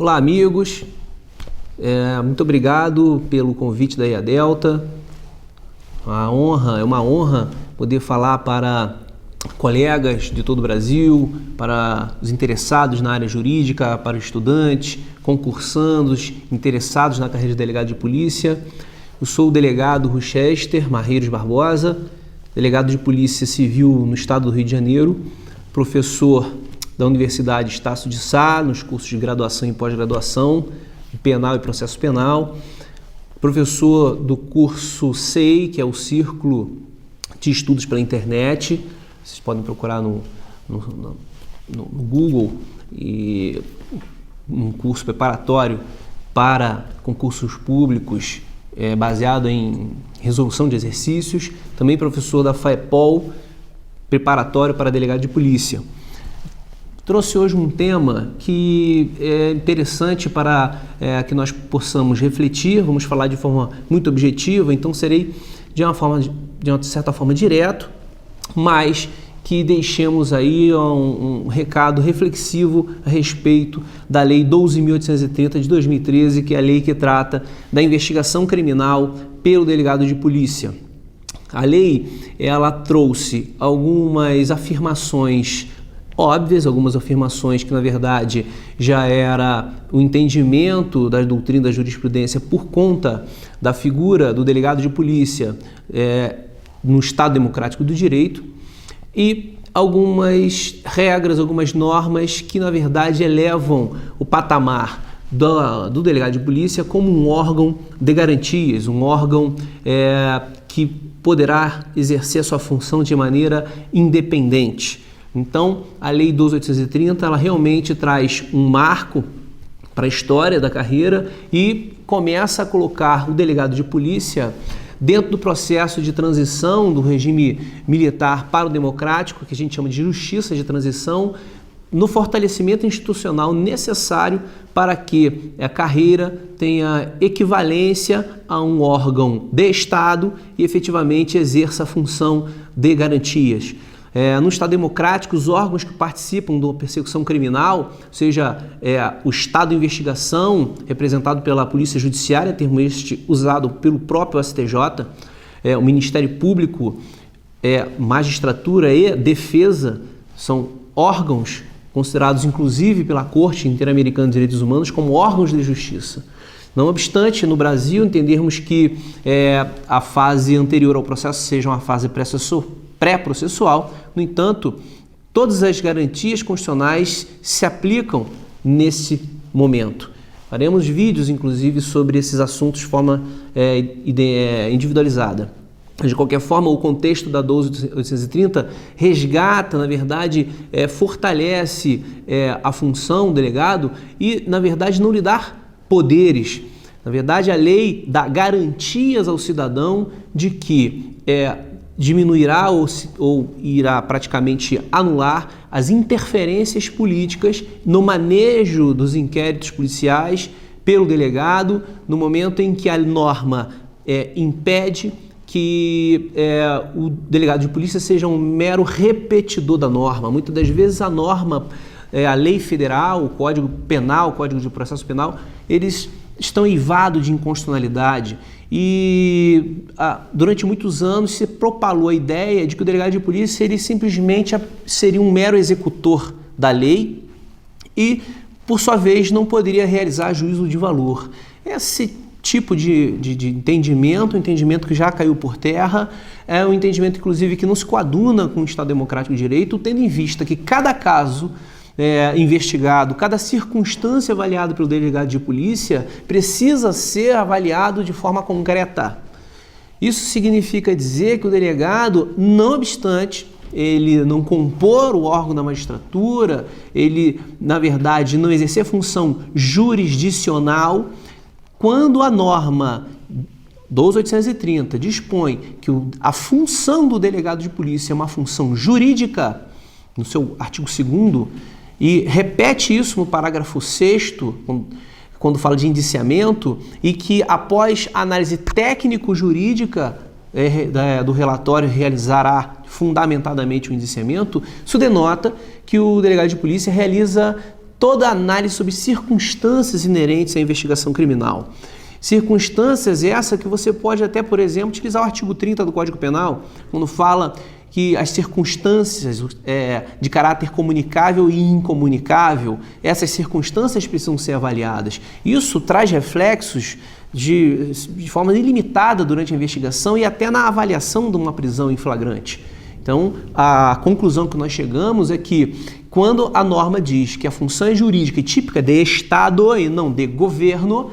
Olá, amigos. Muito obrigado pelo convite da IA Delta. É uma honra poder falar para colegas de todo o Brasil, para os interessados na área jurídica, para estudantes, concursandos, interessados na carreira de delegado de polícia. Eu sou o delegado Rochester Marreiros Barbosa, delegado de Polícia Civil no estado do Rio de Janeiro, professor da Universidade Estácio de Sá, nos cursos de graduação e pós-graduação, penal e processo penal, professor do curso SEI, que é o Círculo de Estudos pela Internet. Vocês podem procurar no Google, e um curso preparatório para concursos públicos baseado em resolução de exercícios. Também professor da FAEPOL, preparatório para delegado de polícia. Trouxe hoje um tema que é interessante para que nós possamos refletir. Vamos falar de forma muito objetiva, então serei de uma certa forma direto, mas que deixemos aí um recado reflexivo a respeito da Lei 12.830 de 2013, que é a lei que trata da investigação criminal pelo delegado de polícia. A lei, ela trouxe algumas afirmações óbvias, algumas afirmações que na verdade já era o entendimento da doutrina da jurisprudência por conta da figura do delegado de polícia no Estado Democrático do Direito, e algumas regras, algumas normas que na verdade elevam o patamar do delegado de polícia como um órgão de garantias, um órgão que poderá exercer a sua função de maneira independente. Então, a Lei 12.830, ela realmente traz um marco para a história da carreira e começa a colocar o delegado de polícia dentro do processo de transição do regime militar para o democrático, que a gente chama de justiça de transição, no fortalecimento institucional necessário para que a carreira tenha equivalência a um órgão de Estado e efetivamente exerça a função de garantias. No Estado Democrático, os órgãos que participam da persecução criminal, seja o Estado de Investigação, representado pela Polícia Judiciária, termo este usado pelo próprio STJ, o Ministério Público, Magistratura e Defesa, são órgãos considerados inclusive pela Corte Interamericana de Direitos Humanos como órgãos de justiça. Não obstante, no Brasil, entendermos que a fase anterior ao processo seja uma fase pré-processual, no entanto, todas as garantias constitucionais se aplicam nesse momento. Faremos vídeos, inclusive, sobre esses assuntos de forma individualizada. De qualquer forma, o contexto da 12.830 resgata, na verdade, fortalece a função do delegado e, na verdade, não lhe dá poderes. Na verdade, a lei dá garantias ao cidadão de que diminuirá ou irá praticamente anular as interferências políticas no manejo dos inquéritos policiais pelo delegado, no momento em que a norma impede que o delegado de polícia seja um mero repetidor da norma. Muitas das vezes a norma, a lei federal, o Código Penal, o Código de Processo Penal, eles estão eivados de inconstitucionalidade. E durante muitos anos se propalou a ideia de que o delegado de polícia ele simplesmente seria um mero executor da lei e, por sua vez, não poderia realizar juízo de valor. Esse tipo de entendimento, um entendimento que já caiu por terra, é um entendimento, inclusive, que não se coaduna com o Estado Democrático de Direito, tendo em vista que cada caso investigado, cada circunstância avaliada pelo delegado de polícia precisa ser avaliado de forma concreta. Isso significa dizer que o delegado, não obstante ele não compor o órgão da magistratura, ele, na verdade, não exercer função jurisdicional, quando a norma 12.830 dispõe que a função do delegado de polícia é uma função jurídica, no seu artigo 2º, e repete isso no parágrafo 6º, quando fala de indiciamento, e que após análise técnico-jurídica do relatório realizará fundamentadamente o indiciamento, isso denota que o delegado de polícia realiza toda a análise sobre circunstâncias inerentes à investigação criminal. Circunstâncias essa que você pode até, por exemplo, utilizar o artigo 30 do Código Penal, quando fala que as circunstâncias de caráter comunicável e incomunicável, essas circunstâncias precisam ser avaliadas. Isso traz reflexos de forma ilimitada durante a investigação e até na avaliação de uma prisão em flagrante. Então, a conclusão que nós chegamos é que quando a norma diz que a função é jurídica e típica de Estado e não de governo,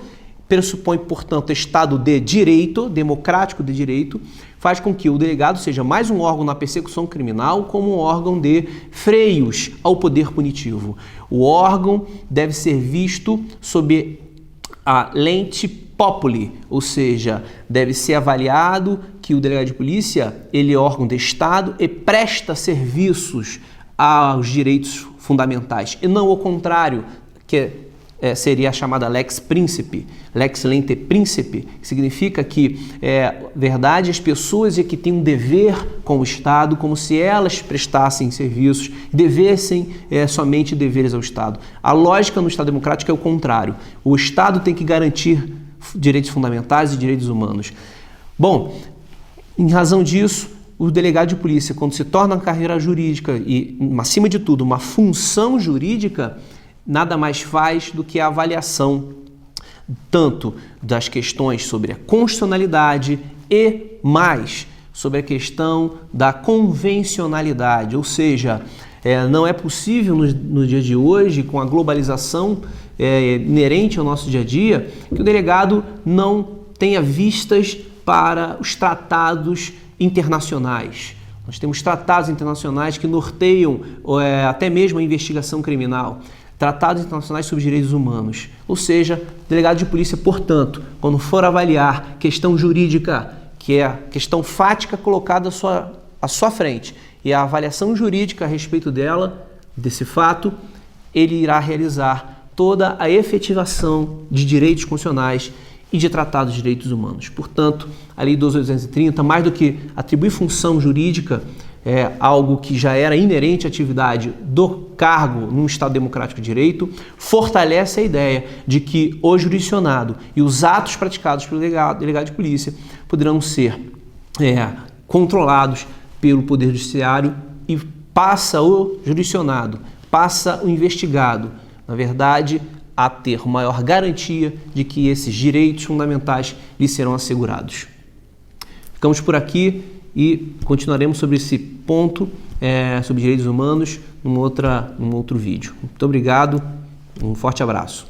pressupõe, portanto, Estado de direito, democrático de direito, faz com que o delegado seja mais um órgão na persecução criminal como um órgão de freios ao poder punitivo. O órgão deve ser visto sob a lente populi, ou seja, deve ser avaliado que o delegado de polícia ele é órgão de Estado e presta serviços aos direitos fundamentais, e não o contrário, que seria a chamada lex principi, lex lente principi, que significa que, verdade, as pessoas é que têm um dever com o Estado, como se elas prestassem serviços, devessem somente deveres ao Estado. A lógica no Estado democrático é o contrário. O Estado tem que garantir direitos fundamentais e direitos humanos. Bom, em razão disso, o delegado de polícia, quando se torna uma carreira jurídica e, acima de tudo, uma função jurídica, nada mais faz do que a avaliação tanto das questões sobre a constitucionalidade e mais sobre a questão da convencionalidade, ou seja, não é possível no dia de hoje, com a globalização inerente ao nosso dia a dia, que o delegado não tenha vistas para os tratados internacionais. Nós temos tratados internacionais que norteiam até mesmo a investigação criminal. Tratados internacionais sobre direitos humanos. Ou seja, delegado de polícia, portanto, quando for avaliar questão jurídica, que é a questão fática colocada à sua frente, e a avaliação jurídica a respeito desse fato, ele irá realizar toda a efetivação de direitos constitucionais e de tratados de direitos humanos. Portanto, a Lei 12.830, mais do que atribuir função jurídica, algo que já era inerente à atividade do cargo num Estado democrático de direito, fortalece a ideia de que o jurisdicionado e os atos praticados pelo delegado de polícia poderão ser controlados pelo Poder Judiciário e passa o jurisdicionado, passa o investigado, na verdade, a ter maior garantia de que esses direitos fundamentais lhe serão assegurados. Ficamos por aqui e continuaremos sobre esse ponto, sobre direitos humanos, num outro vídeo. Muito obrigado, um forte abraço.